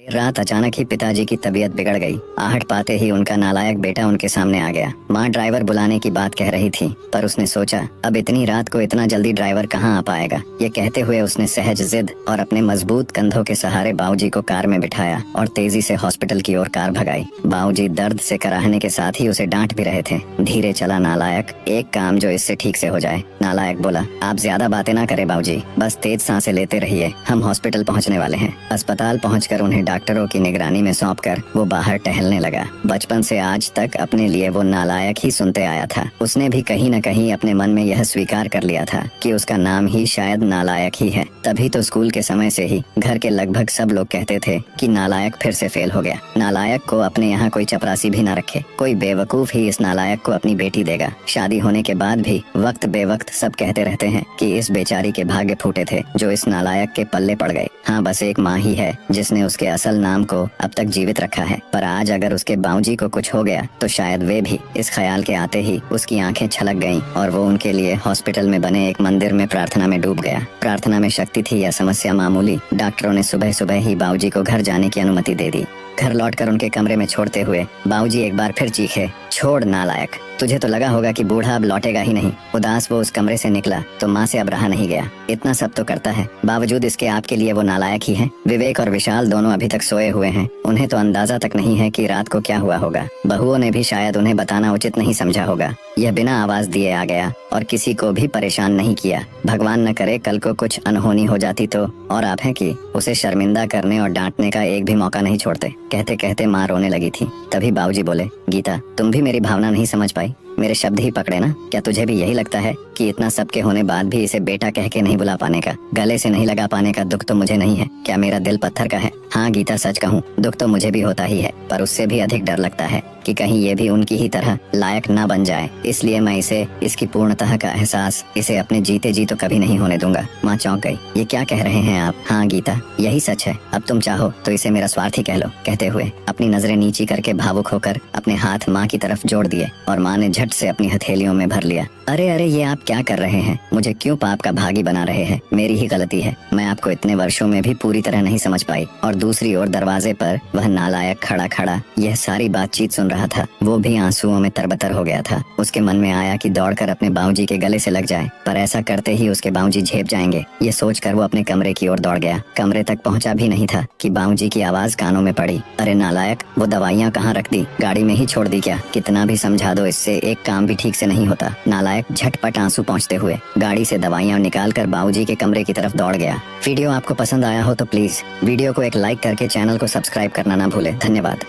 रात अचानक ही पिताजी की तबीयत बिगड़ गई। आहट पाते ही उनका नालायक बेटा उनके सामने आ गया। माँ ड्राइवर बुलाने की बात कह रही थी, पर उसने सोचा अब इतनी रात को इतना जल्दी ड्राइवर कहाँ आ पाएगा। ये कहते हुए उसने सहज जिद और अपने मजबूत कंधों के सहारे बाबूजी को कार में बिठाया और तेजी से हॉस्पिटल की ओर कार भगाई। बाबूजी दर्द से कराहने के साथ ही उसे डांट भी रहे थे। धीरे चला नालायक, एक काम जो इससे ठीक से हो जाए। नालायक बोला, आप ज्यादा बातें ना करें बाबूजी, बस तेज सांसें लेते रहिए, हम हॉस्पिटल पहुँचने वाले हैं। अस्पताल पहुँचकर उन्हें डॉक्टरों की निगरानी में सौंपकर वो बाहर टहलने लगा। बचपन से आज तक अपने लिए वो नालायक ही सुनते आया था। उसने भी कहीं न कहीं अपने मन में यह स्वीकार कर लिया था कि उसका नाम ही शायद नालायक ही है। तभी तो स्कूल के समय से ही घर के लगभग सब लोग कहते थे कि नालायक फिर से फेल हो गया। नालायक को अपने यहाँ कोई चपरासी भी न रखे, कोई बेवकूफ ही इस नालायक को अपनी बेटी देगा। शादी होने के बाद भी वक्त बेवक्त सब कहते रहते हैं कि इस बेचारी के भाग्य फूटे थे जो इस नालायक के पल्ले पड़ गए। हाँ, बस एक माँ ही है जिसने उसके असल नाम को अब तक जीवित रखा है। पर आज अगर उसके बाबूजी को कुछ हो गया तो शायद वे भी। इस ख्याल के आते ही उसकी आंखें छलक गईं और वो उनके लिए हॉस्पिटल में बने एक मंदिर में प्रार्थना में डूब गया। प्रार्थना में शक्ति थी या समस्या मामूली, डॉक्टरों ने सुबह सुबह ही बाबूजी को घर जाने की अनुमति दे दी। घर लौटकर उनके कमरे में छोड़ते हुए बाबूजी एक बार फिर चीखे, छोड़ नालायक, तुझे तो लगा होगा कि बूढ़ा अब लौटेगा ही नहीं। उदास वो उस कमरे से निकला तो माँ से अब रहा नहीं गया। इतना सब तो करता है, बावजूद इसके आपके लिए वो नालायक ही है। विवेक और विशाल दोनों अभी तक सोए हुए हैं, उन्हें तो अंदाजा तक नहीं है कि रात को क्या हुआ होगा। बहुओं ने भी शायद उन्हें बताना उचित नहीं समझा होगा। यह बिना आवाज दिए आ गया और किसी को भी परेशान नहीं किया। भगवान न करे कल को कुछ अनहोनी हो जाती तो। और आप हैं कि उसे शर्मिंदा करने और डांटने का एक भी मौका नहीं छोड़ते। कहते कहते माँ रोने लगी थी। तभी बाबूजी बोले, गीता, तुम भी मेरी भावना नहीं समझ पाई, मेरे शब्द ही पकड़े ना। क्या तुझे भी यही लगता है कि इतना सब के होने बाद भी इसे बेटा कह के नहीं बुला पाने का, गले से नहीं लगा पाने का दुख तो मुझे नहीं है? क्या मेरा दिल पत्थर का है? हाँ गीता, सच कहूँ दुख तो मुझे भी होता ही है, पर उससे भी अधिक डर लगता है कि कहीं ये भी उनकी ही तरह लायक ना बन जाए। इसलिए मैं इसे इसकी पूर्णतः का एहसास इसे अपने जीते जी तो कभी नहीं होने दूंगा। माँ चौंक गई। ये क्या कह रहे हैं आप? हाँ गीता, यही सच है। अब तुम चाहो तो इसे मेरा स्वार्थी कह लो। कहते हुए अपनी नजरें नीची करके भावुक होकर अपने हाथ माँ की तरफ जोड़ दिए और माँ ने झट से अपनी हथेलियों में भर लिया। अरे अरे, ये आप क्या कर रहे हैं? मुझे क्यों पाप का भागी बना रहे हैं? मेरी ही गलती है, मैं आपको इतने वर्षों में भी पूरी तरह नहीं समझ पाई। और दूसरी ओर दरवाजे पर वह नालायक खड़ा खड़ा यह सारी बातचीत सुन रहा था। वो भी आंसुओं में तरबतर हो गया था। उसके मन में आया कि दौड़कर अपने बाबूजी के गले से लग जाए, पर ऐसा करते ही उसके बाबूजी झेप जाएंगे। ये सोचकर वो अपने कमरे की ओर दौड़ गया। कमरे तक पहुंचा भी नहीं था कि बाबूजी की आवाज कानों में पड़ी। अरे नालायक, वो दवाइयाँ कहाँ रख दी? गाड़ी में ही छोड़ दी क्या? कितना भी समझा दो, इससे एक काम भी ठीक से नहीं होता। नालायक झटपट आंसू पहुँचते हुए गाड़ी से दवाइयाँ निकालकर बाबूजी के कमरे की तरफ दौड़ गया। वीडियो आपको पसंद आया हो तो प्लीज वीडियो को एक लाइक करके चैनल को सब्सक्राइब करना ना भूले। धन्यवाद।